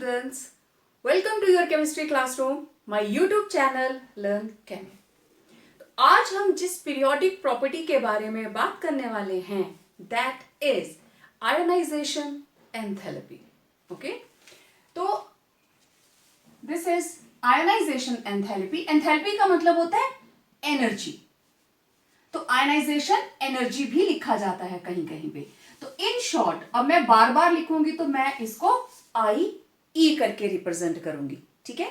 students, welcome to your chemistry classroom, my YouTube channel Learn Chem। तो आज हम जिस पीरियोडिक प्रॉपर्टी के बारे में बात करने वाले हैं that is ionization enthalpy। Okay, तो this is ionization enthalpy। enthalpy का मतलब होता है एनर्जी, तो आयनाइजेशन एनर्जी भी लिखा जाता है कहीं कहीं पे। तो इन शॉर्ट अब मैं बार बार लिखूंगी तो मैं इसको आई ई करके रिप्रेजेंट करूंगी, ठीक है।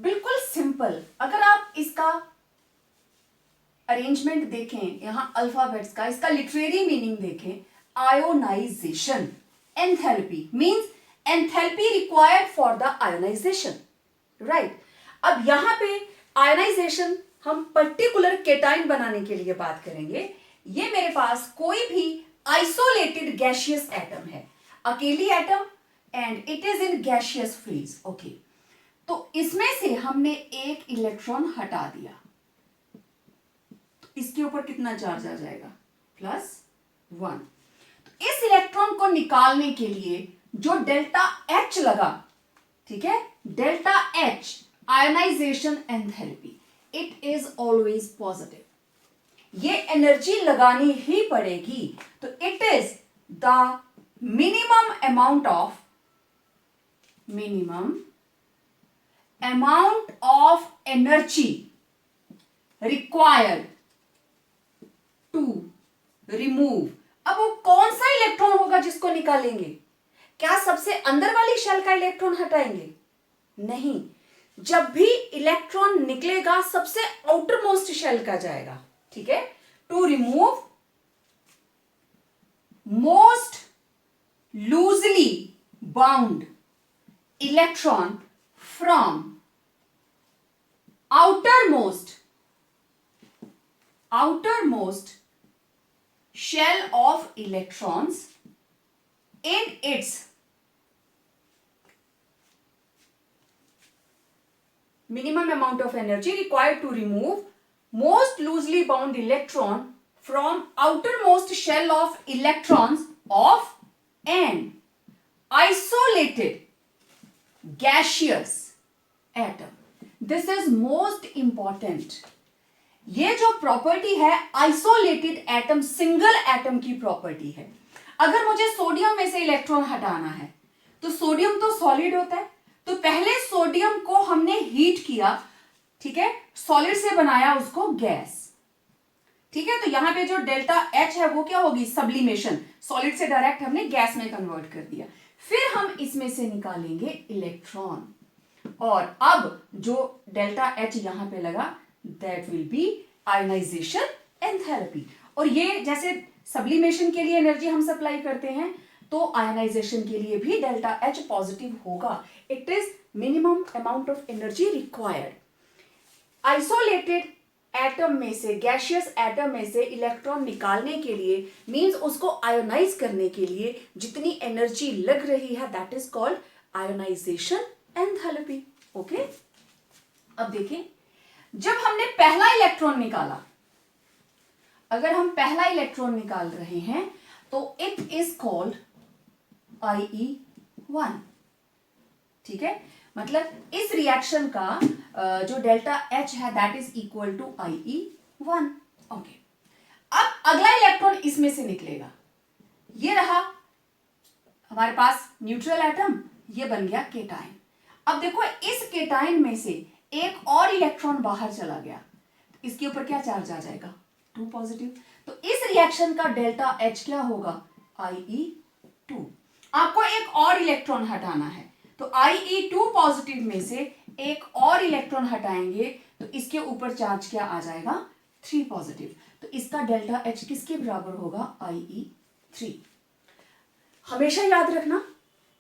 बिल्कुल सिंपल, अगर आप इसका अरेंजमेंट देखें, यहां अल्फाबेट्स का इसका लिटरेरी मीनिंग देखें, ionization enthalpy means enthalpy required for the ionization, right. अब यहां पे आयोनाइजेशन हम पर्टिकुलर केटाइन बनाने के लिए बात करेंगे। ये मेरे पास कोई भी आइसोलेटेड गैसियस एटम है, अकेली atom and it is in gaseous phase. Okay, तो इसमें से हमने एक इलेक्ट्रॉन हटा दिया, तो इसके ऊपर कितना चार्ज आ जाएगा? +1। तो इस इलेक्ट्रॉन को निकालने के लिए जो डेल्टा एच लगा, ठीक है, delta H ionization enthalpy, it is always positive. ये एनर्जी लगानी ही पड़ेगी, तो it is the minimum amount of energy required to remove. अब वो कौन सा इलेक्ट्रॉन होगा जिसको निकालेंगे? क्या सबसे अंदर वाली शेल का इलेक्ट्रॉन हटाएंगे? नहीं, जब भी इलेक्ट्रॉन निकलेगा सबसे आउटर मोस्ट शेल का जाएगा, ठीक है। To remove most loosely bound electron from outermost shell of electrons in its minimum amount of energy required to remove most loosely bound electron from outermost shell of electrons of an isolated gaseous atom। This is most important। ये जो property है isolated atom, single atom की property है। अगर मुझे sodium में से electron हटाना है, तो सोडियम तो सॉलिड होता है, तो पहले सोडियम को हमने हीट किया, ठीक है, सॉलिड से बनाया उसको गैस, ठीक है। तो यहां पे जो डेल्टा एच है वो क्या होगी? सब्लिमेशन, सॉलिड से डायरेक्ट हमने गैस में कन्वर्ट कर दिया। फिर हम इसमें से निकालेंगे इलेक्ट्रॉन, और अब जो डेल्टा एच यहां पे लगा that will be ionisation enthalpy. और ये जैसे सब्लिमेशन के लिए एनर्जी हम सप्लाई करते हैं, तो आयोनाइजेशन के लिए भी डेल्टा एच पॉजिटिव होगा। It is minimum amount of energy required. Isolated atom में से, गैसियस एटम में से इलेक्ट्रॉन निकालने के लिए मींस उसको आयोनाइज करने के लिए जितनी एनर्जी लग रही है that is called ionisation enthalpy. Okay, अब देखें, जब हमने पहला इलेक्ट्रॉन निकाला, अगर हम पहला इलेक्ट्रॉन निकाल रहे हैं तो इट इज कॉल्ड IE1, ठीक है। मतलब इस रिएक्शन का जो डेल्टा एच है that is equal to IE1। Okay, अब अगला इलेक्ट्रॉन इसमें से निकलेगा, ये रहा हमारे पास न्यूट्रल एटम, ये बन गया केटाइन। अब देखो, इस केटाइन में से एक और इलेक्ट्रॉन बाहर चला गया, इसके ऊपर क्या चार्ज आ जाएगा? 2 पॉजिटिव। तो इस रिएक्शन का डेल्टा एच क्या होगा? IE2। आपको एक और इलेक्ट्रॉन हटाना है, तो IE2 पॉजिटिव में से एक और इलेक्ट्रॉन हटाएंगे, तो इसके ऊपर चार्ज क्या आ जाएगा? 3 पॉजिटिव। तो इसका डेल्टा एच किसके बराबर होगा? IE3। हमेशा याद रखना,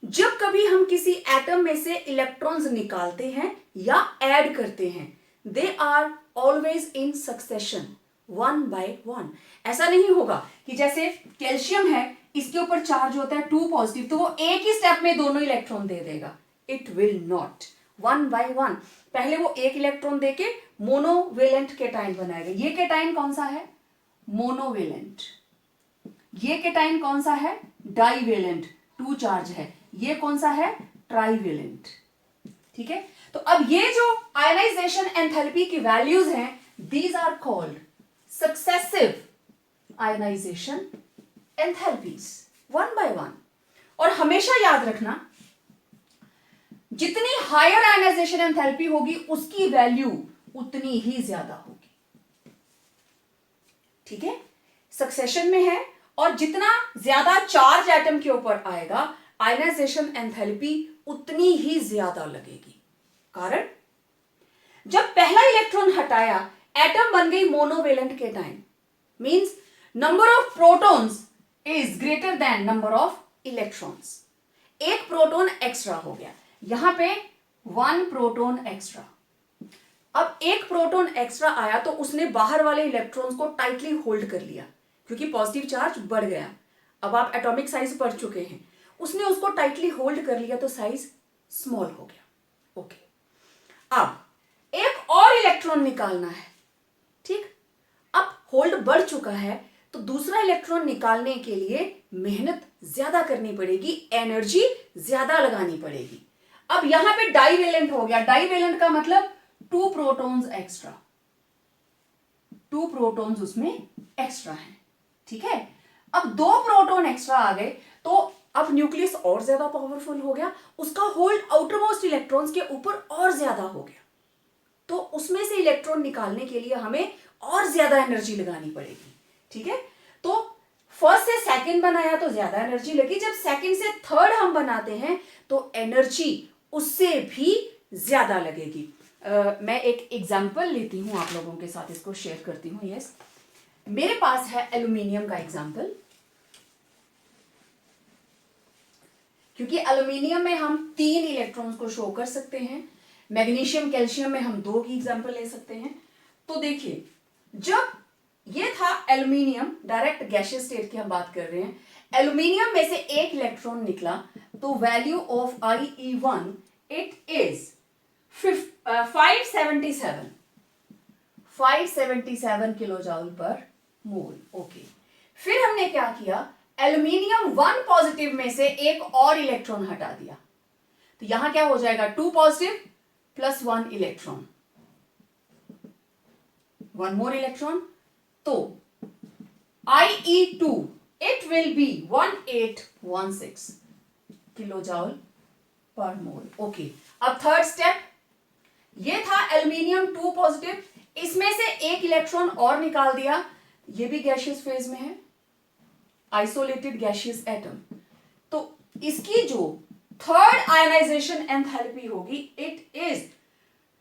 जब कभी हम किसी एटम में से इलेक्ट्रॉन्स निकालते हैं या ऐड करते हैं, they are always in succession, 1 by 1। ऐसा नहीं होगा कि जैसे कैल्शियम है, इसके ऊपर चार्ज होता है 2 पॉजिटिव, तो वो एक ही स्टेप में दोनों इलेक्ट्रॉन दे देगा। It will not, 1 by 1। पहले वो एक इलेक्ट्रॉन देके मोनोवेलेंट केटाइन बनाएगा। ये केटाइन कौन सा है? मोनोवेलेंट। ये केटाइन कौन सा है? डाईवेलेंट, 2 चार्ज है। ये कौन सा है, ट्राईवेलेंट। ठीक है, तो अब ये जो आयनाइजेशन एंथैल्पी की वैल्यूज हैं, these are called successive ionization enthalpies, one by one. और हमेशा याद रखना, जितनी हायर आयनाइजेशन एंथैल्पी होगी उसकी वैल्यू उतनी ही ज्यादा होगी। ठीक है, सक्सेशन में है, और जितना ज्यादा चार्ज एटम के ऊपर आएगा आयनाइजेशन एंथैल्पी उतनी ही ज्यादा लगेगी। कारण, जब पहला इलेक्ट्रॉन हटाया एटम बन गई मोनोवेलेंट के time, means number of protons is greater then number of electrons. एक प्रोटॉन एक्स्ट्रा हो गया, यहां पे 1 प्रोटॉन एक्स्ट्रा। अब एक प्रोटॉन एक्स्ट्रा आया तो उसने बाहर वाले इलेक्ट्रॉन्स को टाइटली होल्ड कर लिया, क्योंकि पॉजिटिव चार्ज बढ़ गया। अब आप एटॉमिक साइज पढ़ चुके हैं, उसने उसको टाइटली होल्ड कर लिया तो साइज स्मॉल हो गया। ओके, अब एक और इलेक्ट्रॉन निकालना है। ठीक, अब होल्ड बढ़ चुका है तो दूसरा इलेक्ट्रॉन निकालने के लिए मेहनत ज्यादा करनी पड़ेगी, एनर्जी ज्यादा लगानी पड़ेगी। अब यहां पे डाईवेलेंट हो गया। डाईवेलेंट का मतलब 2 प्रोटॉन्स एक्स्ट्रा, 2 प्रोटॉन्स उसमें एक्स्ट्रा हैं। ठीक है, अब 2 प्रोटॉन एक्स्ट्रा आ गए तो अब न्यूक्लियस और ज्यादा पावरफुल हो गया, उसका होल्ड आउटरमोस्ट इलेक्ट्रॉन्स के ऊपर और ज्यादा हो गया, तो उसमें से इलेक्ट्रॉन निकालने के लिए हमें और ज्यादा एनर्जी लगानी पड़ेगी। ठीक है, तो फर्स्ट से सेकंड बनाया तो ज्यादा एनर्जी लगी, जब सेकंड से थर्ड हम बनाते हैं तो एनर्जी उससे भी ज्यादा लगेगी। मैं एक एग्जांपल लेती हूं, आप लोगों के साथ इसको शेयर करती हूं। यस, मेरे पास है एल्यूमिनियम का एग्जांपल, क्योंकि एल्यूमिनियम में हम 3 इलेक्ट्रॉन्स को शो कर सकते हैं, मैग्नीशियम कैल्शियम में हम 2 की एग्जांपल ले सकते हैं। तो देखिए, जब ये था एल्यूमिनियम, डायरेक्ट गैसियस स्टेट की हम बात कर रहे हैं, एल्यूमिनियम में से एक इलेक्ट्रॉन निकला तो value of IE1 it is 577 kilo joule पर मोल। ओके, फिर हमने क्या किया, एल्यूमिनियम 1 पॉजिटिव में से एक और इलेक्ट्रॉन हटा दिया, तो यहां क्या हो जाएगा, 2 positive plus 1 electron, 1 more electron, तो IE2 it will B 1816 kilo joule पर मोल। ओके, अब थर्ड स्टेप, ये था एल्यूमिनियम 2 पॉजिटिव, इसमें से एक इलेक्ट्रॉन और निकाल दिया, ये भी गैसियस फेज में है, आइसोलेटेड गैसियस एटम, तो इसकी जो थर्ड आयनाइजेशन एंथैल्पी होगी इट इज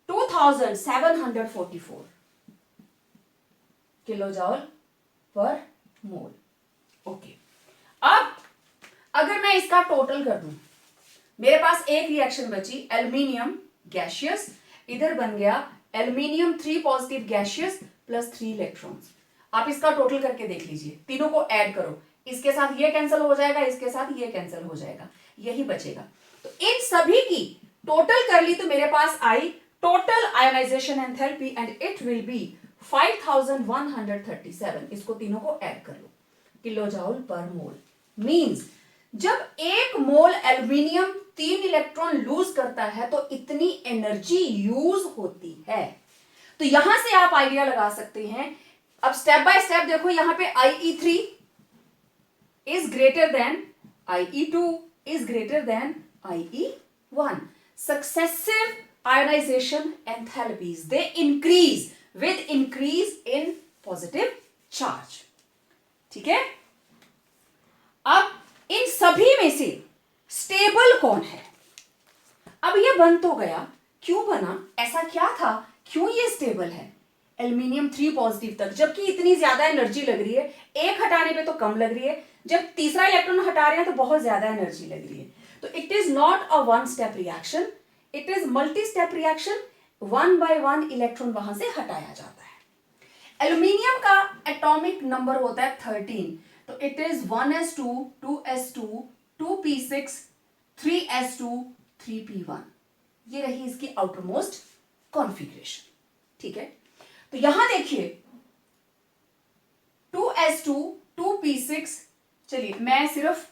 2744 किलो जूल पर मोल। ओके, अब अगर मैं इसका टोटल कर दूं, मेरे पास एक रिएक्शन बची, एल्यूमिनियम गैसियस, इधर बन गया aluminium 3 positive gaseous plus 3 electrons. आप इसका टोटल करके देख लीजिए, तीनों को ऐड करो, इसके साथ ये कैंसिल हो जाएगा, इसके साथ ये कैंसिल हो जाएगा, यही बचेगा। तो इन सभी की टोटल कर ली तो मेरे पास आई total ionisation enthalpy and it will be 5137। इसको तीनों को ऐड कर लो, किलो जूल पर मोल। मींस जब एक मोल एल्यूमिनियम 3 इलेक्ट्रॉन लूज करता है तो इतनी एनर्जी यूज होती है। तो यहां से आप आइडिया लगा सकते हैं। अब स्टेप बाय स्टेप देखो, यहां पे IE3 is greater than IE2 is greater than IE1। Successive ionization enthalpies they increase with increase in positive charge। ठीक है, अब इन सभी में से स्टेबल कौन है? अब ये बन तो गया, क्यों बना, ऐसा क्या था, क्यों ये स्टेबल है एल्यूमिनियम 3 पॉजिटिव तक, जबकि इतनी ज्यादा एनर्जी लग रही है, एक हटाने पे तो कम लग रही है, जब तीसरा इलेक्ट्रॉन हटा रहे हैं तो बहुत ज्यादा एनर्जी लग रही है। तो it is not a 1 step reaction, it is multi step reaction, 1 by 1 electron वहां से हटाया जाता है। एल्यूमिनियम का एटॉमिक नंबर होता है 13, तो it is 1s2 2s2 2p6 3s2 3p1। ये रही इसकी आउटरमोस्ट कॉन्फ़िगरेशन। ठीक है, तो यहां देखिए 2s2 2p6, चलिए मैं सिर्फ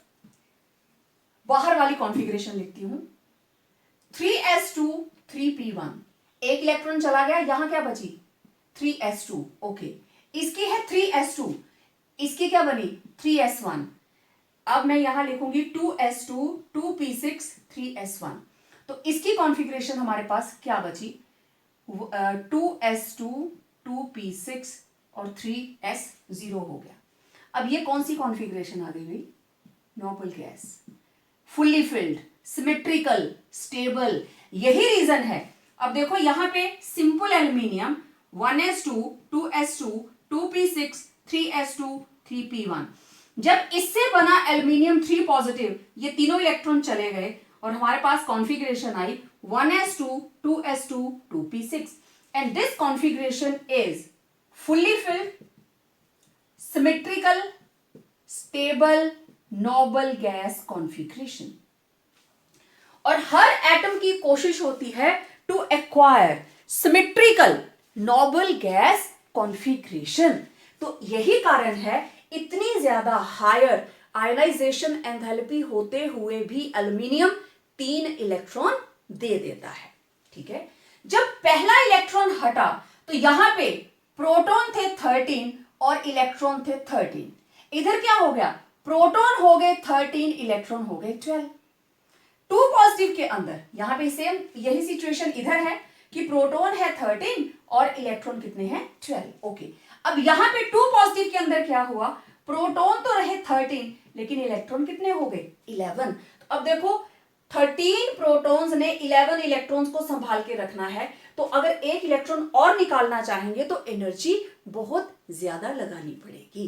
बाहर वाली कॉन्फ़िगरेशन लिखती हूं, 3s2 3p1, एक इलेक्ट्रॉन चला गया, यहां क्या बची 3s2, ओके। इसकी है 3s2, इसकी क्या बनी 3s1। अब मैं यहां लिखूंगी 2s2 2p6 3s1, तो इसकी कॉन्फ़िगरेशन हमारे पास क्या बची 2s2 2p6 और 3s0 हो गया। अब ये कौन सी कॉन्फ़िगरेशन आ गई भाई, noble gas, fully filled, symmetrical, stable, यही रीजन है। अब देखो यहां पे simple aluminium 1s2 2s2 2p6 3s2 3p1, जब इससे बना एल्यूमिनियम 3 पॉजिटिव, ये तीनों इलेक्ट्रॉन चले गए और हमारे पास configuration I 1s2 2s2 2p6, and this configuration is fully filled, symmetrical, stable, noble gas configuration। और हर एटम की कोशिश होती है to acquire symmetrical noble gas configuration. तो यही कारण है इतनी ज्यादा हायर आयनाइजेशन एंथैल्पी होते हुए भी एल्यूमिनियम 3 इलेक्ट्रॉन दे देता है, ठीक है। जब पहला इलेक्ट्रॉन हटा तो यहां पे प्रोटॉन थे 13 और इलेक्ट्रॉन थे 13, इधर क्या हो गया, प्रोटॉन हो गए 13, इलेक्ट्रॉन हो गए 12। 2 पॉजिटिव के अंदर यहां पे सेम यही सिचुएशन इधर है कि प्रोटॉन है 13 और इलेक्ट्रॉन कितने हैं 12, ओके। अब यहां पे 2 पॉजिटिव के अंदर क्या हुआ, प्रोटॉन तो रहे 13 लेकिन इलेक्ट्रॉन कितने हो गए 11। तो अब देखो 13 प्रोटॉन्स ने 11 इलेक्ट्रॉन्स को संभाल के रखना है, तो अगर एक इलेक्ट्रॉन और निकालना चाहेंगे तो एनर्जी बहुत ज्यादा लगानी पड़ेगी।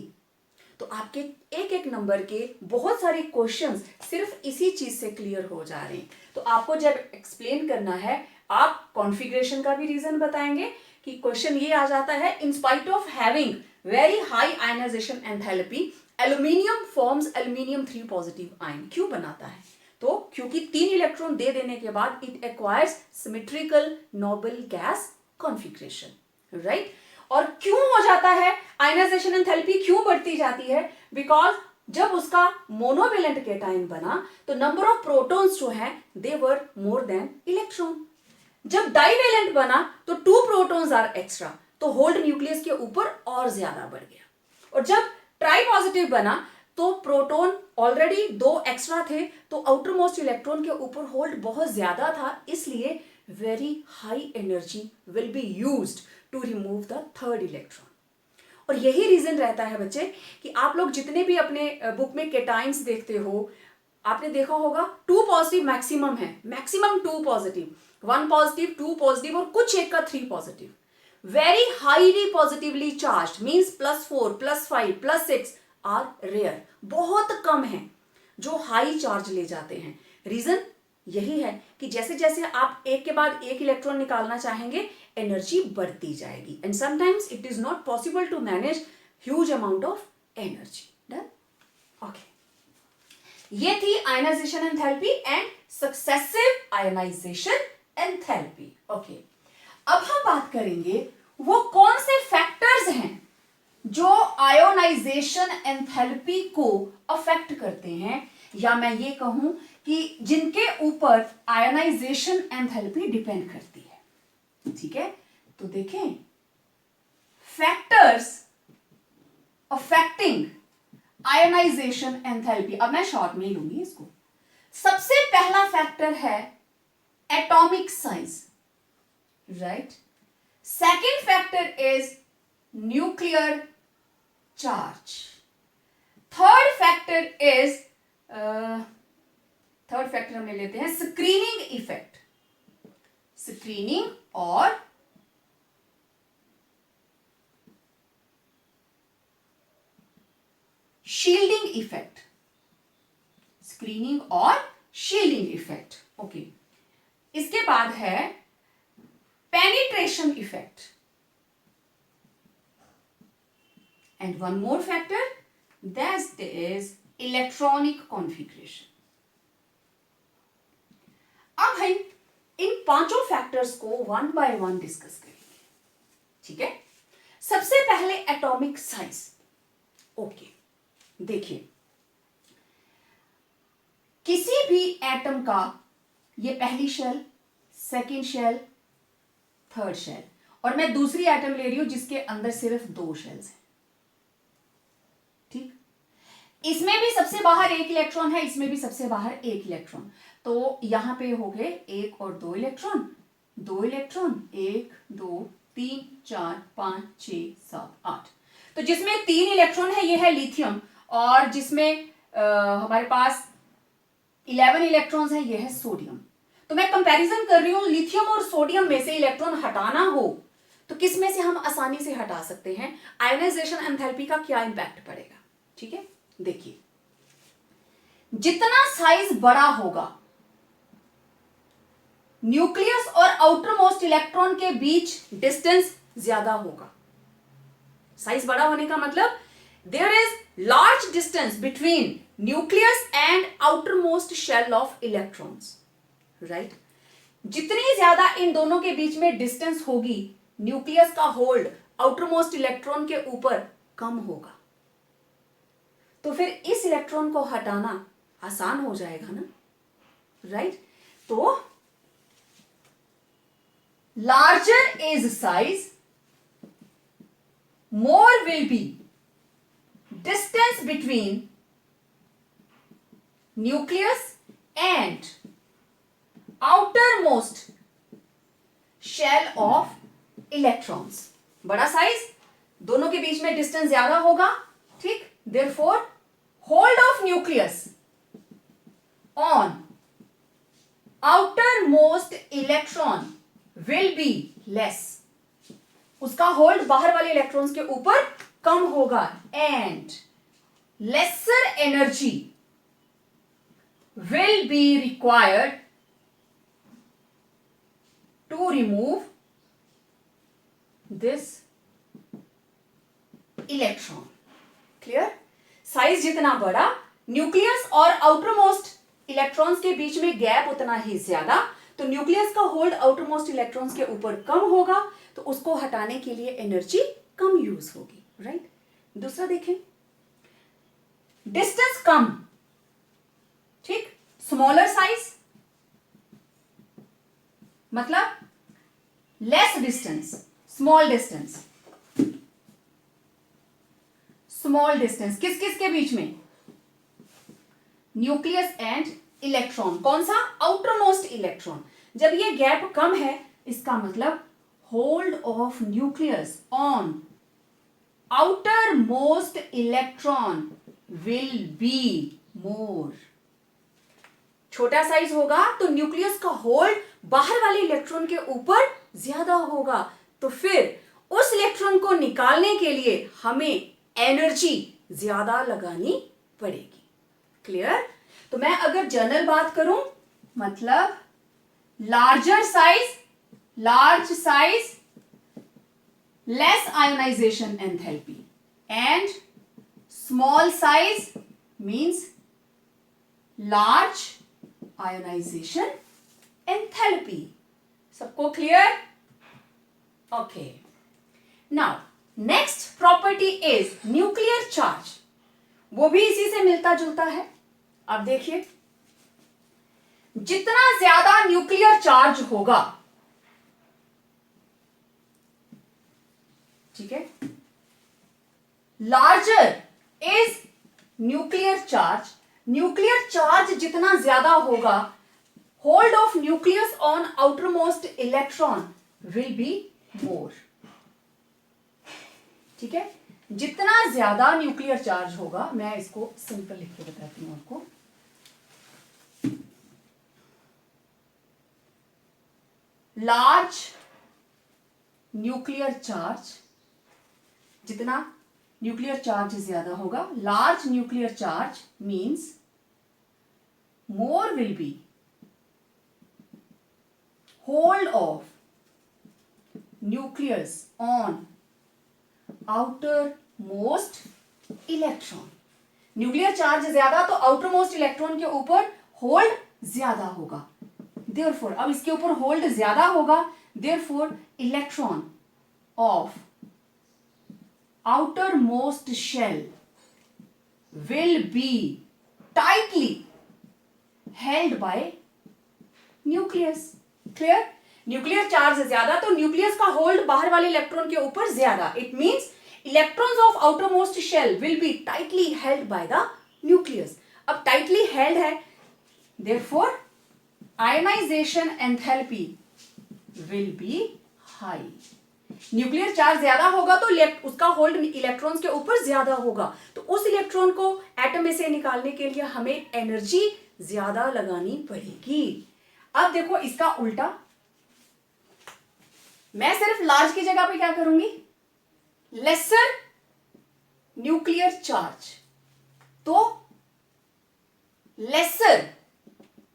तो आपके एक एक नंबर के बहुत सारे क्वेश्चंस सिर्फ इसी चीज से क्लियर हो जा रहे हैं। तो आपको जब एक्सप्लेन करना है, आप कॉन्फ़िगरेशन का भी रीजन बताएंगे कि क्वेश्चन ये आ जाता है, in spite of having very high ionization enthalpy aluminium forms aluminium 3 positive ion, क्यों बनाता है, तो क्योंकि 3 इलेक्ट्रॉन दे देने के बाद it acquires symmetrical noble gas configuration, right. और क्यों हो जाता है आयनाइजेशन एंथैल्पी, क्यों बढ़ती जाती है, बिकॉज जब उसका मोनोवेलेंट केटायन बना तो नंबर ऑफ प्रोटॉन्स जो हैं दे वर मोर देन इलेक्ट्रॉन। जब डाइवेलेंट बना तो 2 प्रोटॉन्स आर एक्स्ट्रा, तो होल्ड न्यूक्लियस के ऊपर और ज्यादा बढ़ गया। और जब ट्राई पॉजिटिव बना तो प्रोटॉन ऑलरेडी 2 एक्स्ट्रा थे, तो आउटर मोस्ट इलेक्ट्रॉन के ऊपर होल्ड बहुत ज्यादा था, इसलिए very high energy will be used to remove the third electron. और यही रीजन रहता है बच्चे कि आप लोग जितने भी अपने बुक में केटाइंस देखते हो, आपने देखा होगा 2 पॉजिटिव मैक्सिमम है, मैक्सिमम 2 पॉजिटिव, 1 पॉजिटिव 2 पॉजिटिव और कुछ एक का 3 positive. Very highly positively charge means +4 +5 +6 are rare, बहुत कम है जो हाई चार्ज ले जाते हैं। रीजन यही है कि जैसे जैसे आप एक के बाद एक इलेक्ट्रॉन निकालना चाहेंगे एनर्जी बढ़ती जाएगी, and sometimes it is not possible to manage huge amount of energy. Done, okay. ये थी ionization enthalpy and successive ionization enthalpy, okay. अब हम बात करेंगे वो कौन से फैक्टर्स हैं जो आयोनाइजेशन एंथैल्पी को अफेक्ट करते हैं, या मैं ये कहूं कि जिनके ऊपर आयोनाइजेशन एंथैल्पी डिपेंड करती है, ठीक है। तो देखें फैक्टर्स अफेक्टिंग आयोनाइजेशन एंथैल्पी, अब मैं शॉर्ट में ही लूंगी इसको। सबसे पहला फैक्टर है atomic size, right. Second factor is nuclear charge. Third factor हम ले लेते हैं स्क्रीनिंग इफेक्ट, स्क्रीनिंग और शील्डिंग इफेक्ट, स्क्रीनिंग और शील्डिंग इफेक्ट, ओके। इसके बाद है penetration effect, and one more factor, that is electronic configuration। अब हम इन पांचों फैक्टर्स को वन बाय वन डिस्कस करेंगे, ठीक है। सबसे पहले एटॉमिक साइज, ओके। देखिए किसी भी एटम का ये पहली shell, second shell, third shell, और मैं दूसरी एटम ले रही हूं जिसके अंदर सिर्फ 2 शेल्स हैं। ठीक, इसमें भी सबसे बाहर 1 इलेक्ट्रॉन है, इसमें भी सबसे बाहर 1 इलेक्ट्रॉन, तो यहां पे हो गए 1 और 2 इलेक्ट्रॉन, 2 इलेक्ट्रॉन, 1 2 3 4 5 6 7 8। तो जिसमें 3 इलेक्ट्रॉन है ये है लिथियम, और जिसमें हमारे पास 11 इलेक्ट्रॉन्स है ये है सोडियम। तो मैं कंपैरिजन कर रही हूं, लिथियम और सोडियम में से इलेक्ट्रॉन हटाना हो तो किस में से हम आसानी से हटा सकते हैं, आयोनाइजेशन एंथैल्पी का क्या इंपैक्ट पड़ेगा। ठीक है, देखिए, जितना साइज बड़ा होगा, न्यूक्लियस और आउटर मोस्ट इलेक्ट्रॉन के बीच डिस्टेंस ज्यादा होगा। साइज बड़ा होने का मतलब there is large distance between nucleus and outer most shell of electrons, right. जितनी ज्यादा इन दोनों के बीच में डिस्टेंस होगी, न्यूक्लियस का होल्ड आउटर मोस्ट इलेक्ट्रॉन के ऊपर कम होगा, तो फिर इस इलेक्ट्रॉन को हटाना आसान हो जाएगा ना, राइट। तो larger is size, more will be distance between nucleus and outermost shell of electrons। बड़ा साइज, दोनों के बीच में डिस्टेंस ज्यादा होगा, ठीक। therefore hold of nucleus on outermost electron will be less। उसका होल्ड बाहर वाले इलेक्ट्रॉन्स के ऊपर कम होगा, and lesser energy will be required to remove this electron। Clear. Size जितना बड़ा, न्यूक्लियस और आउटर मोस्ट इलेक्ट्रॉन्स के बीच में गैप उतना ही ज्यादा, तो न्यूक्लियस का होल्ड आउटर मोस्ट इलेक्ट्रॉन्स के ऊपर कम होगा, तो उसको हटाने के लिए एनर्जी कम यूज होगी, राइट। दूसरा देखें, डिस्टेंस कम, ठीक, स्मॉलर साइज मतलब less distance, small distance. Small distance किस किस के बीच में, न्यूक्लियस एंड इलेक्ट्रॉन। कौन सा, आउटर मोस्ट इलेक्ट्रॉन। जब ये गैप कम है, इसका मतलब hold of nucleus on outer most electron will be मोर। छोटा साइज होगा तो न्यूक्लियस का होल्ड बाहर वाले इलेक्ट्रॉन के ऊपर ज्यादा होगा, तो फिर उस इलेक्ट्रॉन को निकालने के लिए हमें एनर्जी ज्यादा लगानी पड़ेगी। क्लियर। तो मैं अगर जनरल बात करूं, मतलब larger size, large size less ionisation enthalpy, and small size means large ionisation enthalpy. सबको clear? Okay, now next property is nuclear charge. वो भी इसी से मिलता जुलता है। अब देखिए, जितना ज्यादा न्यूक्लियर चार्ज होगा, ठीक है, larger is nuclear charge. Nuclear charge जितना ज्यादा होगा, hold of nucleus on outer most electron will be मोर। ठीक है, जितना ज्यादा न्यूक्लियर चार्ज होगा, मैं इसको सिंपल लिख के बताती हूं आपको। लार्ज न्यूक्लियर चार्ज, जितना न्यूक्लियर चार्ज ज्यादा होगा, large nuclear charge means more will be hold of nucleus on outer most electron. Nuclear charge ज्यादा तो आउटर मोस्ट इलेक्ट्रॉन के ऊपर होल्ड ज्यादा होगा, देयरफॉर अब इसके ऊपर होल्ड ज्यादा होगा, therefore electron of outer most shell will be tightly held by nucleus. Clear? Nuclear charge ज्यादा तो न्यूक्लियस का होल्ड बाहर वाले इलेक्ट्रॉन के ऊपर ज्यादा. It means electrons of outermost shell will be tightly held by the nucleus. अब tightly held है, therefore ionization enthalpy will be high. Nuclear charge ज्यादा होगा तो उसका होल्ड इलेक्ट्रॉन्स के ऊपर ज्यादा होगा, तो उस इलेक्ट्रॉन को एटम में से निकालने के लिए हमें एनर्जी ज्यादा लगानी पड़ेगी. अब देखो इसका उल्टा, मैं सिर्फ लार्ज की जगह पे क्या करूंगी, लेसर न्यूक्लियर चार्ज, तो lesser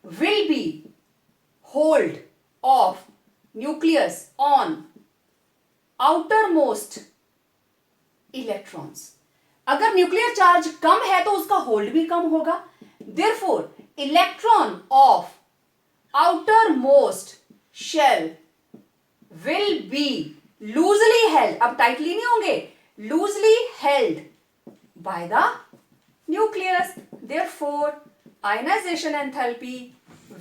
will be hold of nucleus on outermost electrons. अगर न्यूक्लियर चार्ज कम है तो उसका होल्ड भी कम होगा. Therefore electron of outermost shell will be loosely held. अब टाइटली नहीं होंगे, loosely held by the nucleus. Therefore ionization enthalpy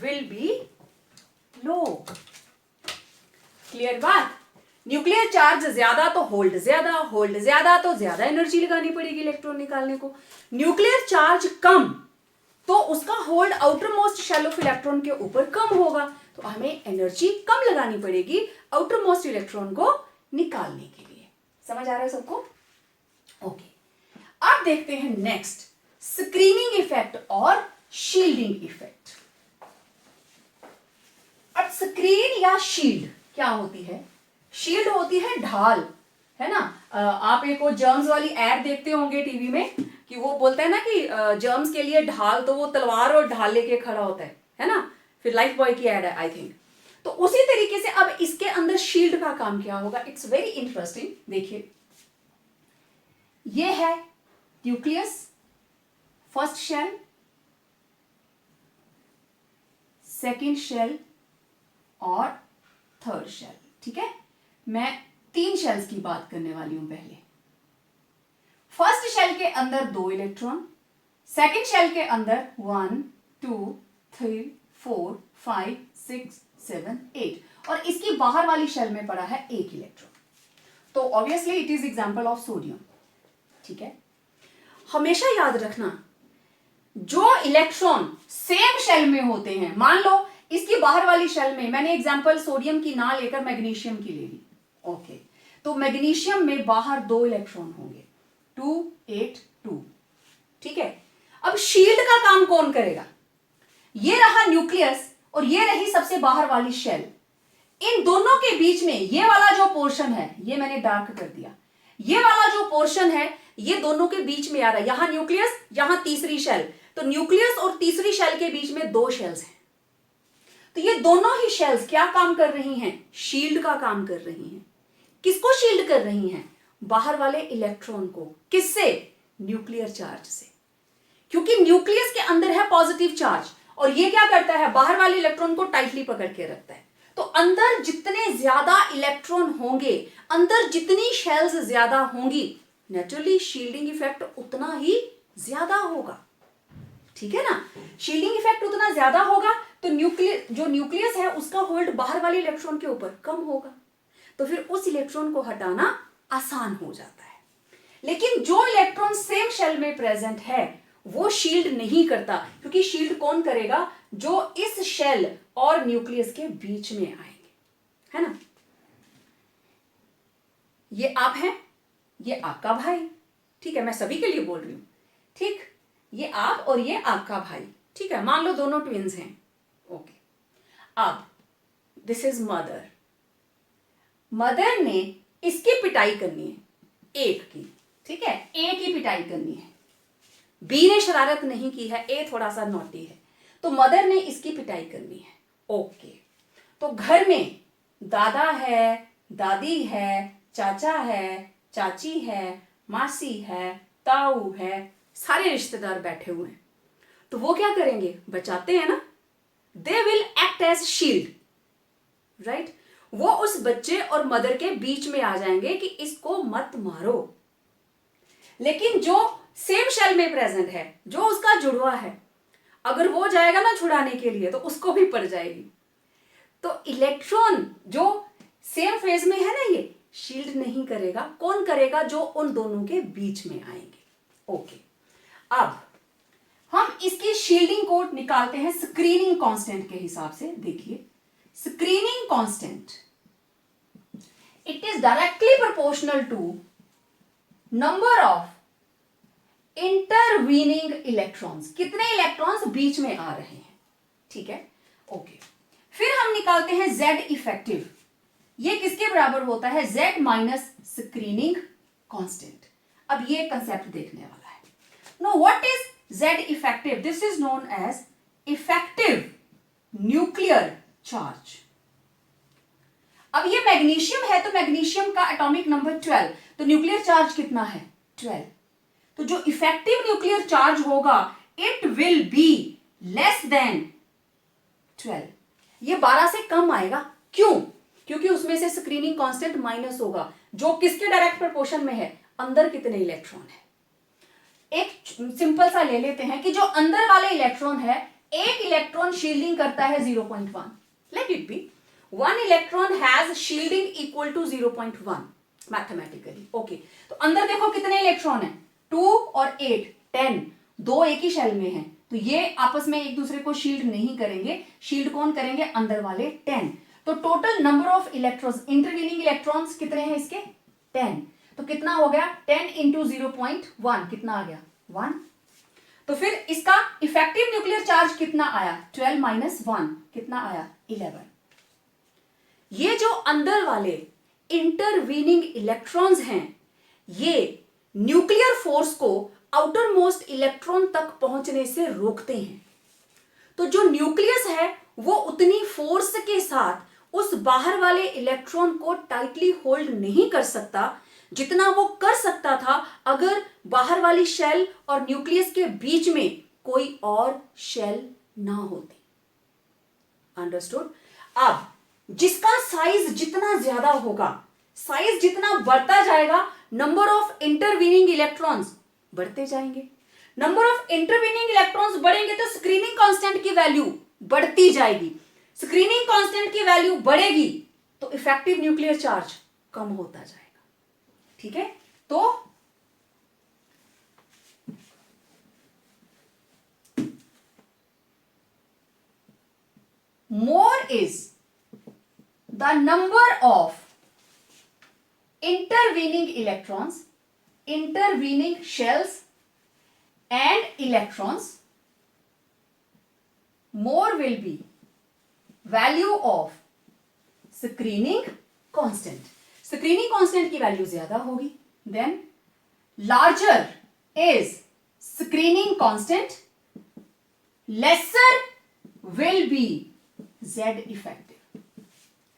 will be low. Clear बात? न्यूक्लियर चार्ज ज्यादा तो होल्ड ज्यादा, होल्ड ज्यादा तो ज्यादा एनर्जी लगानी पड़ेगी इलेक्ट्रॉन निकालने को. न्यूक्लियर चार्ज कम तो उसका hold outer most shell of electron के ऊपर कम होगा, तो हमें एनर्जी कम लगानी पड़ेगी आउटर मोस्ट इलेक्ट्रॉन को निकालने के लिए. समझ आ रहा है सबको? ओके. अब देखते हैं नेक्स्ट, स्क्रीनिंग इफेक्ट और शील्डिंग इफेक्ट. अब स्क्रीन या शील्ड क्या होती है? शील्ड होती है ढाल, है ना. आप एक वो जर्म्स वाली एड देखते होंगे टीवी में कि वो बोलता है ना कि जर्म्स के लिए ढाल, तो वो तलवार और ढाल लेके खड़ा होता है ना. फिर लाइफ बॉय की एड है आई थिंक. तो उसी तरीके से अब इसके अंदर शील्ड का काम क्या होगा? It's very interesting. देखिए, ये है nucleus, first shell, second shell और थर्ड शेल. ठीक है, मैं 3 शेल्स की बात करने वाली हूं. पहले फर्स्ट शेल के अंदर 2 इलेक्ट्रॉन, सेकेंड शेल के अंदर 1 2 3 4 5 6 7 8 और इसकी बाहर वाली शेल में पड़ा है 1 इलेक्ट्रॉन. तो obviously it is example of sodium. ठीक है, हमेशा याद रखना जो इलेक्ट्रॉन सेम शेल में होते हैं, मान लो इसकी बाहर वाली शेल में, मैंने एग्जांपल सोडियम की ना लेकर मैग्नीशियम की ले ली. ओके, तो मैग्नीशियम में बाहर 2 इलेक्ट्रॉन होंगे, 2 8 2. ठीक है, अब शील्ड का काम कौन करेगा? ये रहा न्यूक्लियस और ये रही सबसे बाहर वाली शेल. इन दोनों के बीच में ये वाला जो पोर्शन है, ये मैंने डार्क कर दिया, ये वाला जो पोर्शन है ये दोनों के बीच में आ रहा है. यहां न्यूक्लियस, यहां तीसरी शेल, तो न्यूक्लियस और तीसरी शेल के बीच में 2 शेल्स हैं. तो ये दोनों ही शेल्स क्या काम कर रही हैं? शील्ड का काम कर रही हैं. किसको शील्ड कर रही हैं? बाहर वाले इलेक्ट्रॉन को. किससे? न्यूक्लियर चार्ज से. क्योंकि न्यूक्लियस के अंदर है पॉजिटिव चार्ज और ये क्या करता है? बाहर वाले इलेक्ट्रॉन को टाइटली पकड़ के रखता है. तो अंदर जितने ज्यादा इलेक्ट्रॉन होंगे, अंदर जितनी शेल्स ज्यादा होंगी, नेचुरली शील्डिंग इफेक्ट उतना ही ज्यादा होगा. ठीक है ना, शील्डिंग इफेक्ट उतना ज्यादा होगा तो जो न्यूक्लियस है उसका होल्ड बाहर वाले इलेक्ट्रॉन के ऊपर कम होगा, तो फिर उस इलेक्ट्रॉन को हटाना आसान हो जाता है. लेकिन जो इलेक्ट्रॉन सेम शेल में प्रेजेंट है वो शील्ड नहीं करता, क्योंकि शील्ड कौन करेगा? जो इस शेल और न्यूक्लियस के बीच में आएंगे, है ना. ये आप हैं, ये आपका भाई. ठीक है, मैं सभी के लिए बोल रही हूं. ठीक, ये आप और ये आपका भाई. ठीक है, मान लो दोनों ट्विंस हैं. ओके, अब दिस इज मदर. मदर ने इसकी पिटाई करनी है, एक की. ठीक है, ए की पिटाई करनी है. बी ने शरारत नहीं की है, ए थोड़ा सा नॉटी है, तो मदर ने इसकी पिटाई करनी है. ओके, तो घर में दादा है, दादी है, चाचा है, चाची है, मासी है, ताऊ है, सारे रिश्तेदार बैठे हुए हैं. तो वो क्या करेंगे? बचाते हैं ना. They will act as shield, right. वो उस बच्चे और मदर के बीच में आ जाएंगे कि इसको मत मारो. लेकिन जो सेम शेल में प्रेजेंट है, जो उसका जुड़वा है, अगर वो जाएगा ना छुड़ाने के लिए तो उसको भी पड़ जाएगी। तो इलेक्ट्रॉन जो सेम फेज में है ना, ये शील्ड नहीं करेगा। कौन करेगा? जो उन दोनों के बीच में आएंगे। ओके, अब हम इसकी शील्डिंग को निकालते हैं स्क्रीनिंग कांस्टेंट के हिसाब से। देखिए, screening constant, it is directly proportional to number of intervening electrons. कितने इलेक्ट्रॉन्स बीच में आ रहे हैं, ठीक है। ओके, फिर हम निकालते हैं Z इफेक्टिव। ये किसके बराबर होता है? Z minus screening constant. अब ये कंसेप्ट देखने वाला है। No, what is Z effective? This is known as effective nuclear charge. अब ये मैग्नीशियम है, तो मैग्नीशियम का एटॉमिक नंबर 12, तो न्यूक्लियर चार्ज कितना है? 12। तो जो इफेक्टिव न्यूक्लियर चार्ज होगा it will be less than 12। ये 12 से कम आएगा। क्यों? क्योंकि उसमें से स्क्रीनिंग कांस्टेंट माइनस होगा, जो किसके डायरेक्ट प्रोपोर्शन में है? अंदर कितने इलेक्ट्रॉन है। एक सिंपल सा ले लेते हैं कि जो अंदर वाले इलेक्ट्रॉन है, एक इलेक्ट्रॉन शील्डिंग करता है 0.1। Let it be 1 electron has shielding equal to 0.1 mathematically. Okay, तो अंदर देखो कितने इलेक्ट्रॉन है? 2 और 8, 10। दो एक ही शेल में है, तो ये आपस में एक दूसरे को शील्ड नहीं करेंगे। शील्ड कौन करेंगे? अंदर वाले 10। तो total number of electrons, intervening electrons कितने हैं इसके? 10। तो कितना हो गया? 10 इंटू 0.1 कितना आ गया? 1। तो फिर इसका इफेक्टिव न्यूक्लियर चार्ज कितना आया? 12 माइनस 1 कितना आया? 11। ये जो अंदर वाले इंटरवीनिंग इलेक्ट्रॉन्स हैं, ये न्यूक्लियर फोर्स को आउटर मोस्ट इलेक्ट्रॉन तक पहुंचने से रोकते हैं। तो जो न्यूक्लियस है वो उतनी फोर्स के साथ उस बाहर वाले इलेक्ट्रॉन को टाइटली होल्ड नहीं कर सकता जितना वो कर सकता था अगर बाहर वाली शेल और न्यूक्लियस के बीच में कोई और शेल ना होती। अंडरस्टूड? अब जिसका साइज जितना ज्यादा होगा, साइज जितना बढ़ता जाएगा, नंबर ऑफ इंटरवीनिंग इलेक्ट्रॉन्स बढ़ते जाएंगे। नंबर ऑफ इंटरवीनिंग इलेक्ट्रॉन्स बढ़ेंगे तो स्क्रीनिंग कांस्टेंट की वैल्यू बढ़ती जाएगी। स्क्रीनिंग कांस्टेंट की वैल्यू बढ़ेगी तो इफेक्टिव न्यूक्लियर चार्ज कम होता जाएगा। ठीक है, तो more is the number of intervening electrons, intervening shells and electrons, more will be value of screening constant. Screening constant की वैल्यू ज्यादा होगी, then larger is screening constant, lesser will be Z effective.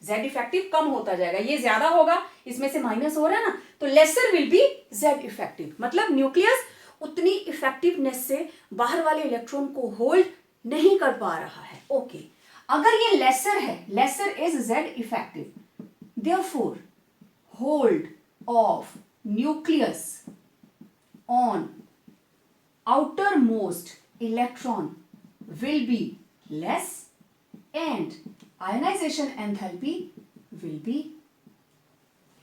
Z effective कम होता जाएगा, ये ज्यादा होगा, इसमें से माइनस हो रहा है ना, तो lesser will B Z effective. मतलब न्यूक्लियस उतनी इफेक्टिवनेस से बाहर वाले इलेक्ट्रॉन को होल्ड नहीं कर पा रहा है। ओके, अगर ये लेसर है, lesser is Z effective, therefore hold of nucleus on outer most electron will be less and ionization enthalpy will be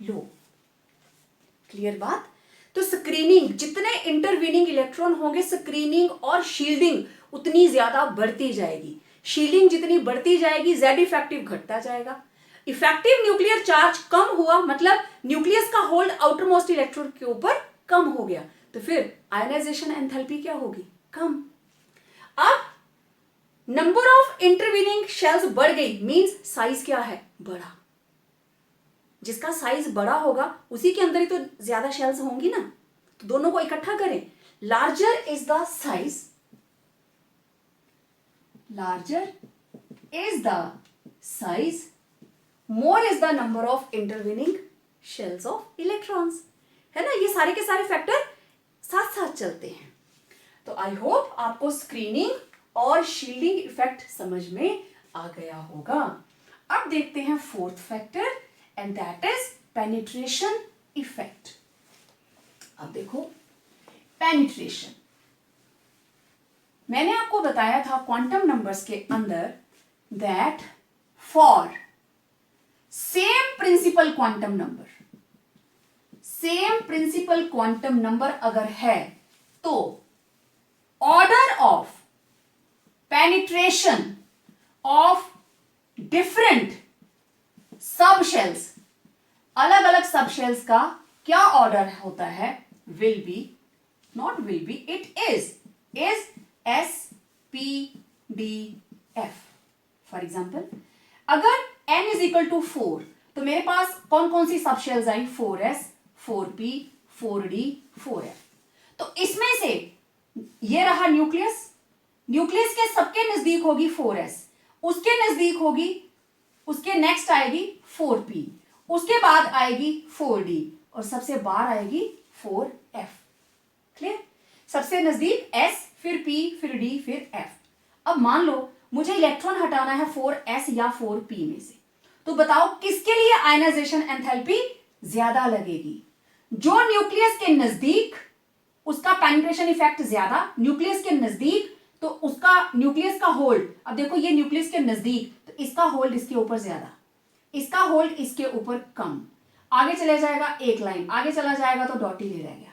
low. Clear बात? तो स्क्रीनिंग, जितने इंटरवीनिंग इलेक्ट्रॉन होंगे, स्क्रीनिंग और शील्डिंग उतनी ज्यादा बढ़ती जाएगी। शील्डिंग जितनी बढ़ती जाएगी, Z इफेक्टिव घटता जाएगा। इफेक्टिव न्यूक्लियर चार्ज कम हुआ, मतलब न्यूक्लियस का होल्ड आउटर मोस्ट इलेक्ट्रॉन के ऊपर कम हो गया, तो फिर आयनाइजेशन एंथैल्पी क्या होगी? कम। अब नंबर ऑफ इंटरवीनिंग शेल्स बढ़ गई, मींस साइज क्या है? बड़ा। जिसका साइज बड़ा होगा उसी के अंदर ही तो ज्यादा शेल्स होंगी ना, तो दोनों को इकट्ठा करें। Larger is the size, larger is the size, more is the number of intervening shells of electrons, है ना। ये सारे के सारे फैक्टर साथ साथ चलते हैं। तो आई होप आपको स्क्रीनिंग और शील्डिंग इफेक्ट समझ में आ गया होगा। अब देखते हैं fourth factor and that is penetration effect. अब देखो पेनिट्रेशन, मैंने आपको बताया था क्वांटम नंबर्स के अंदर that for same principal quantum number अगर है तो order of penetration of different sub shells, अलग अलग सब शेल्स का क्या ऑर्डर होता है, will be, not will be, it is S P D F. For example अगर n इज इक्वल टू 4 तो मेरे पास कौन कौन सी सब शेल्स आई, 4s, 4p, 4d, 4f। तो इसमें से ये रहा न्यूक्लियस, न्यूक्लियस के सबके नजदीक होगी 4s, उसके नजदीक होगी, उसके नेक्स्ट आएगी 4p, उसके बाद आएगी 4d और सबसे बाहर आएगी 4f। क्लियर? सबसे नजदीक s, फिर p, फिर d, फिर f। अब मान लो मुझे इलेक्ट्रॉन हटाना है 4s या 4p में से, तो बताओ किसके लिए आयनाइजेशन एंथैल्पी ज्यादा लगेगी? जो न्यूक्लियस के नजदीक, उसका पेनिट्रेशन इफेक्ट ज्यादा, न्यूक्लियस के नजदीक तो उसका न्यूक्लियस का होल्ड, अब देखो ये न्यूक्लियस के नजदीक तो इसका होल्ड इसके ऊपर ज्यादा, इसका होल्ड इसके ऊपर कम, आगे चले जाएगा एक लाइन, आगे चला जाएगा तो डॉट ही ले रह गया।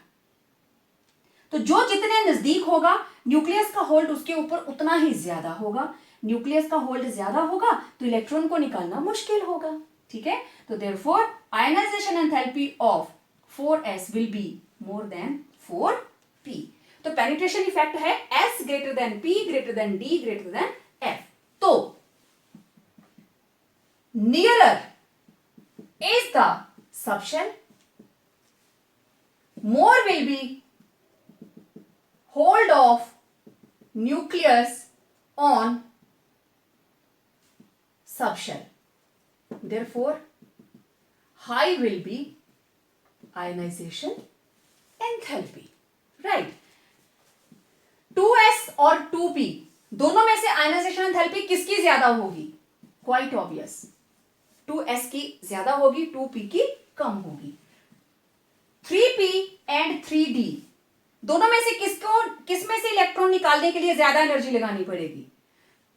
तो जो जितने नजदीक होगा न्यूक्लियस का होल्ड उसके ऊपर उतना ही ज्यादा होगा, न्यूक्लियस का होल्ड ज्यादा होगा तो इलेक्ट्रॉन को निकालना मुश्किल होगा। ठीक है, तो therefore ionization enthalpy of 4s will be more than 4p। तो पेनिट्रेशन इफेक्ट है s greater than p greater than d greater than f। तो nearer is the subshell, more will be hold of nucleus on subshell, therefore high will be ionization enthalpy, right? 2s और 2p दोनों में से ionization enthalpy किसकी ज्यादा होगी? Quite obvious, 2s की ज्यादा होगी, 2p की कम होगी। 3p एंड 3d दोनों में से किसमें से इलेक्ट्रॉन निकालने के लिए ज्यादा एनर्जी लगानी पड़ेगी?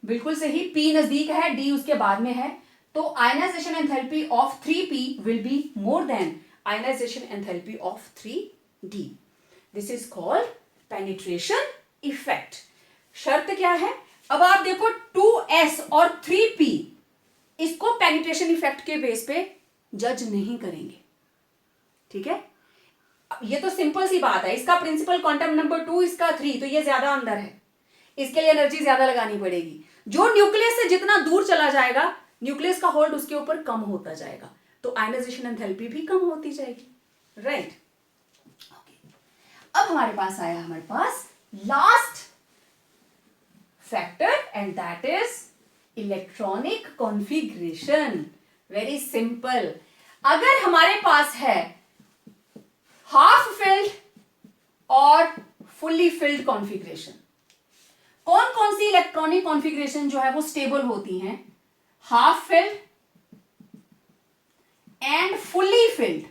बिल्कुल सही, p नजदीक है, d उसके बाद में है, तो ionization enthalpy of 3p will be more than ionization enthalpy of 3d। This is called penetration effect. शर्त क्या है? अब आप देखो 2s और 3p इसको पेनिट्रेशन इफेक्ट के बेस पे जज नहीं करेंगे। ठीक है, ये तो सिंपल सी बात है, इसका प्रिंसिपल क्वांटम नंबर 2, इसका 3, तो ये ज्यादा अंदर है, इसके लिए एनर्जी ज्यादा लगानी पड़ेगी। जो न्यूक्लियस से जितना दूर चला जाएगा न्यूक्लियस का होल्ड उसके ऊपर कम होता जाएगा, तो आयनाइजेशन एंथैल्पी भी कम होती जाएगी, राइट? अब हमारे पास last factor and that is electronic configuration. Very simple, अगर हमारे पास है हाफ फिल्ड और फुल्ली फिल्ड कॉन्फ़िगरेशन, कौन कौन सी इलेक्ट्रॉनिक कॉन्फ़िगरेशन जो है वो स्टेबल होती हैं? Half filled and fully filled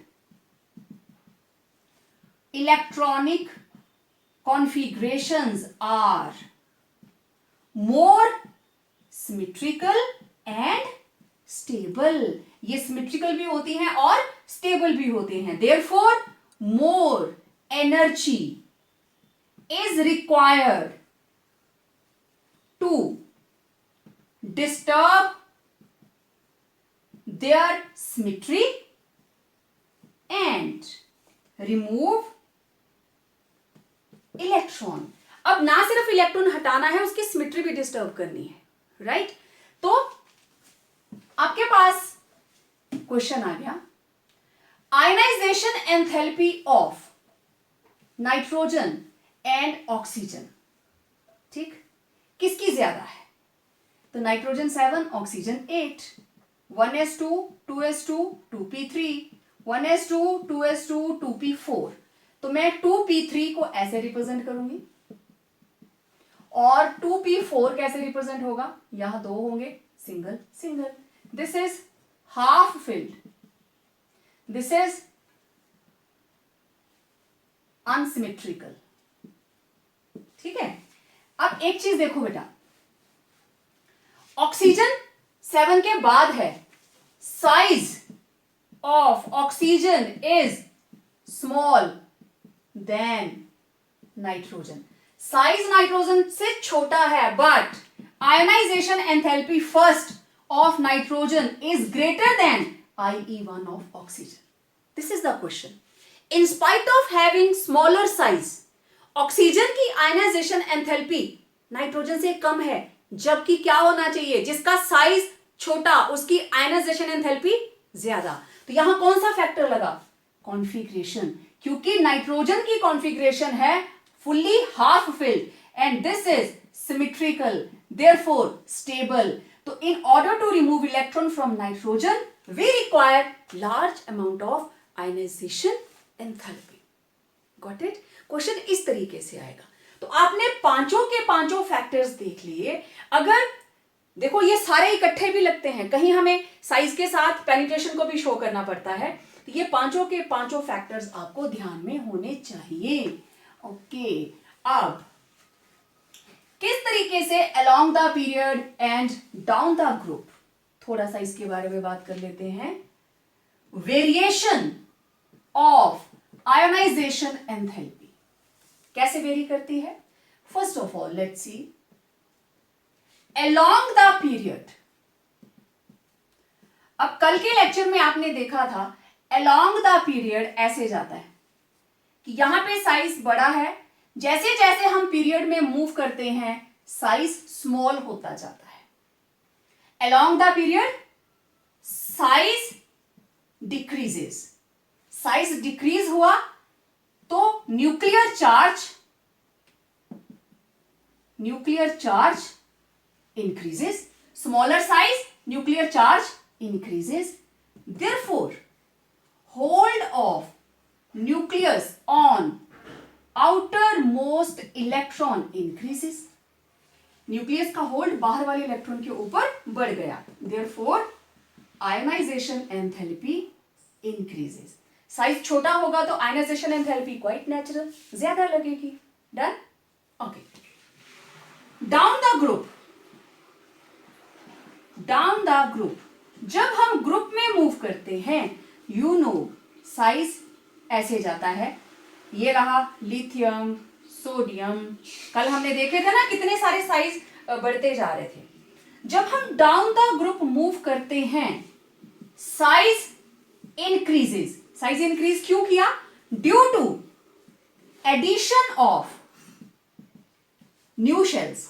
electronic configurations are more symmetrical and stable। ये symmetrical भी होती हैं और stable भी होते हैं, therefore more energy is required to disturb their symmetry and remove electron. अब ना सिर्फ इलेक्ट्रॉन हटाना है, उसकी सिमेट्री भी डिस्टर्ब करनी है, राइट? तो आपके पास क्वेश्चन आ गया, ionization enthalpy of nitrogen and oxygen, ठीक, किसकी ज्यादा है? तो nitrogen 7, oxygen 8, 1s2 2s2 2p3, 1s2 2s2 2p4। तो मैं 2p3 को ऐसे रिप्रेजेंट करूंगी और 2p4 कैसे रिप्रेजेंट होगा? यहां दो होंगे, single single. This is half filled, this is unsymmetrical. ठीक है, अब एक चीज देखो बेटा, ऑक्सीजन 7 के बाद है, size of oxygen is small than nitrogen. Size nitrogen से छोटा है, but ionization enthalpy first of nitrogen is greater than IE1 of oxygen. This is the question. In spite of having smaller size, oxygen की ionization enthalpy nitrogen से कम है, जबकि क्या होना चाहिए, जिसका साइज छोटा उसकी आयनाइजेशन एंथैल्पी ज्यादा। तो यहां कौन सा फैक्टर लगा, कॉन्फिगरेशन, क्योंकि नाइट्रोजन की कॉन्फिगरेशन है fully half filled and this is symmetrical, therefore stable. तो in order to remove electron from nitrogen, we require large amount of ionization enthalpy. Got it? Question इस तरीके से आएगा। तो आपने पांचों के पांचों फैक्टर्स देख लिए। अगर देखो ये सारे इकट्ठे भी लगते हैं, कहीं हमें साइज के साथ पेनिट्रेशन को भी शो करना पड़ता है, तो ये पांचों के पांचों फैक्टर्स आपको ध्यान में होने चाहिए। ओके, अब किस तरीके से along the period and down the group, थोड़ा सा इसके बारे में बात कर लेते हैं। वेरिएशन ऑफ आयोनाइजेशन एंथैल्पी कैसे वेरी करती है? First of all let's see along the period. अब कल के लेक्चर में आपने देखा था अलोंग द पीरियड ऐसे जाता है कि यहां पे साइज बड़ा है, जैसे जैसे हम पीरियड में मूव करते हैं साइज स्मॉल होता जाता है। Along the period size decreases, size decrease हुआ तो nuclear charge increases, smaller size nuclear charge increases, therefore hold of nucleus on outermost electron increases, nucleus का होल्ड बाहर वाले इलेक्ट्रॉन के ऊपर बढ़ गया, therefore ionization enthalpy increases। Size छोटा होगा तो आयनाइजेशन एंथैल्पी क्वाइट नेचुरल ज्यादा लगेगी। Done? Okay, down the group, down the group, जब हम ग्रुप में मूव करते हैं यू नो साइज ऐसे जाता है। ये रहा लिथियम, सोडियम, कल हमने देखे थे ना कितने सारे साइज बढ़ते जा रहे थे। जब हम डाउन द ग्रुप मूव करते हैं साइज इंक्रीजेस। साइज इंक्रीज क्यों किया? Due to addition of new shells.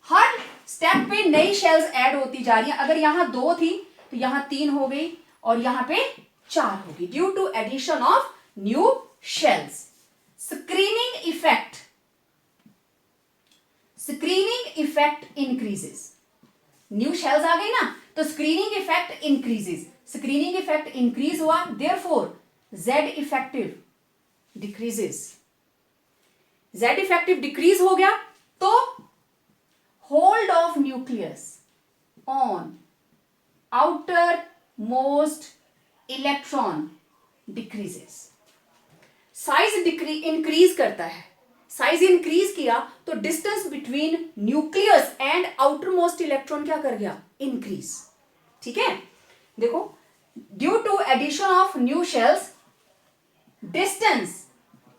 हर स्टेप पे नई शेल्स ऐड होती जा रही है। अगर यहां 2 थी तो यहां 3 हो गई और यहां पे 4 होगी, due to addition of new shells. Screening effect increases. New shells आ गई ना तो screening effect increases. Screening effect increase हुआ, therefore Z effective decreases. Z effective decrease हो गया तो hold of nucleus on outer most electron decreases. Size increase करता है, साइज इंक्रीज किया तो distance between nucleus and outer most electron क्या कर गया? इंक्रीज। ठीक है, देखो due to addition of new shells distance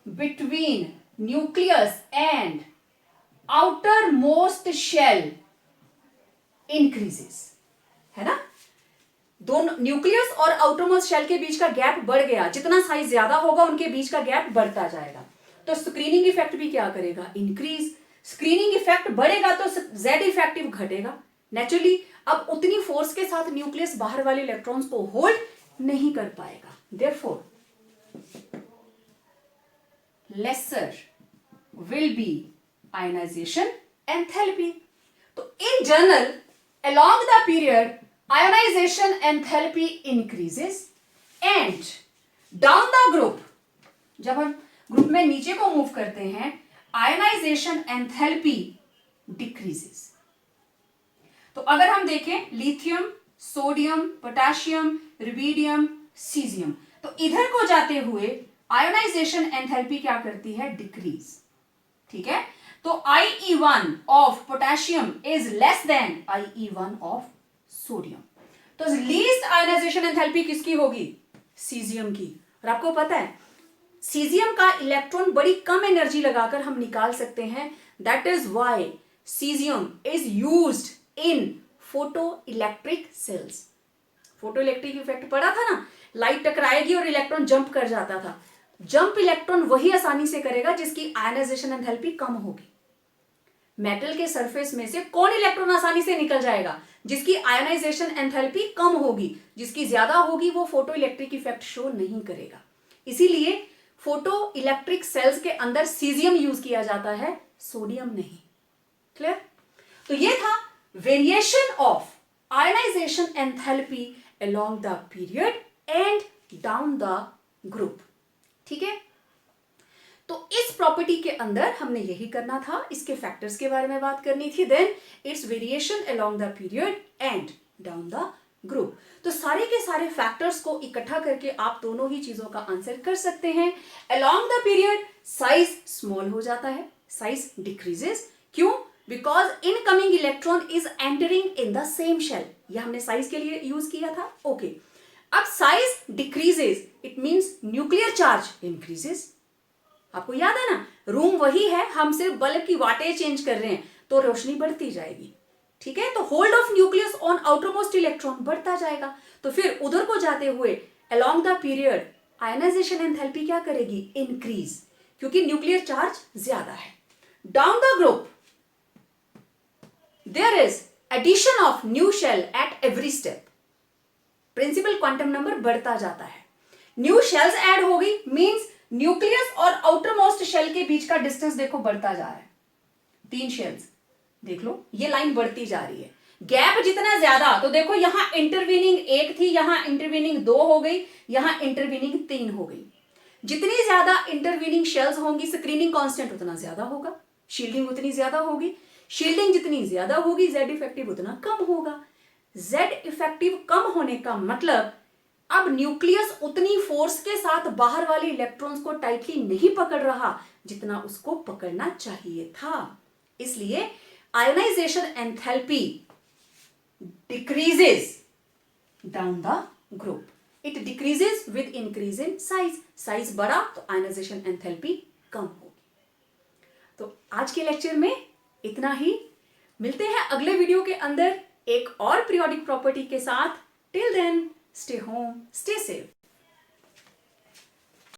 between nucleus and outer most shell increases, है ना। दोनों न्यूक्लियस और आउटरमोस्ट शेल के बीच का गैप बढ़ गया, जितना साइज ज्यादा होगा उनके बीच का गैप बढ़ता जाएगा। तो स्क्रीनिंग इफेक्ट भी क्या करेगा? इंक्रीज। स्क्रीनिंग इफेक्ट बढ़ेगा तो जेड इफेक्टिव घटेगा नेचुरली। अब उतनी फोर्स के साथ न्यूक्लियस बाहर वाले इलेक्ट्रॉन्स को होल्ड नहीं कर पाएगा, therefore lesser will be ionization enthalpy. तो in general along the period ionization enthalpy increases and down the group, जब हम ग्रुप में नीचे को मूव करते हैं आयनाइजेशन एंथैल्पी डिक्रीजेस। तो अगर हम देखें lithium, sodium, potassium, rubidium, caesium, तो इधर को जाते हुए आयोनाइजेशन एंथैल्पी क्या करती है? डिक्रीज। ठीक है, तो IE1 of potassium is less than IE1 of sodium. तो लीस्ट आयोनाइजेशन एंथैल्पी किसकी होगी? सीजियम की। और आपको पता है सीजियम का इलेक्ट्रॉन बड़ी कम एनर्जी लगाकर हम निकाल सकते हैं। That is why caesium is used in photo electric sales. Photo electric effect पड़ा था ना, लाइट टकराएगी और इलेक्ट्रॉन जंप कर जाता था। जंप इलेक्ट्रॉन वही आसानी से करेगा जिसकी आयनाइजेशन एंथैल्पी कम होगी। मेटल के सरफेस में से कौन इलेक्ट्रॉन आसानी से निकल जाएगा? जिसकी आयनाइजेशन एंथैल्पी कम होगी। जिसकी ज्यादा होगी वो फोटो इलेक्ट्रिक इफेक्ट शो नहीं करेगा। इसीलिए फोटो इलेक्ट्रिक सेल्स के अंदर सीजियम यूज किया जाता है, सोडियम नहीं। क्लियर? तो ये था variation of ionization enthalpy along the period and down the group। ठीक है, तो इस प्रॉपर्टी के अंदर हमने यही करना था, इसके फैक्टर्स के बारे में बात करनी थी। Then it's variation along the period and down the group। तो सारे के सारे फैक्टर्स को इकट्ठा करके आप दोनों ही चीजों का आंसर कर सकते हैं। along the period size small हो जाता है, साइज डिक्रीजेस। क्यों? Because incoming electron is entering in the same shell. यह हमने साइज के लिए यूज किया था। ओके, अब size decreases, it means nuclear charge increases. आपको याद है ना, रूम वही है, हम सिर्फ बल्ब की वाटें चेंज कर रहे हैं, तो रोशनी बढ़ती जाएगी। ठीक है, तो hold of nucleus on outermost electron बढ़ता जाएगा। तो फिर उधर को जाते हुए along the period ionization enthalpy क्या करेगी? इंक्रीज, क्योंकि न्यूक्लियर चार्ज ज्यादा है। Down the group there is addition of new shell at every step। Principal quantum number बढ़ता जाता है। न्यू शेल्स ऐड हो गई, मींस न्यूक्लियस और आउटर मोस्ट शेल के बीच का डिस्टेंस देखो बढ़ता जा रहा है। 3 शेल्स देख लो, ये लाइन बढ़ती जा रही है। गैप जितना ज्यादा, तो देखो यहां इंटरवीनिंग 1 थी, यहां इंटरवीनिंग 2 हो गई, यहां इंटरवीनिंग 3 हो गई। जितनी ज्यादा इंटरवीनिंग शेल्स होंगी, स्क्रीनिंग कांस्टेंट उतना ज्यादा होगा, शील्डिंग उतनी ज्यादा होगी। शील्डिंग जितनी ज्यादा होगी, जेड इफेक्टिव उतना कम होगा। जेड इफेक्टिव कम होने का मतलब अब न्यूक्लियस उतनी फोर्स के साथ बाहर वाले इलेक्ट्रॉन्स को टाइटली नहीं पकड़ रहा जितना उसको पकड़ना चाहिए था। इसलिए ionisation enthalpy decreases down the group. It decreases with increase in size. Size बढ़ा तो आयोनाइजेशन एंथैल्पी कम होगी। तो आज के लेक्चर में इतना ही। मिलते हैं अगले वीडियो के अंदर एक और पीरियोडिक प्रॉपर्टी के साथ। Till then stay home, stay safe.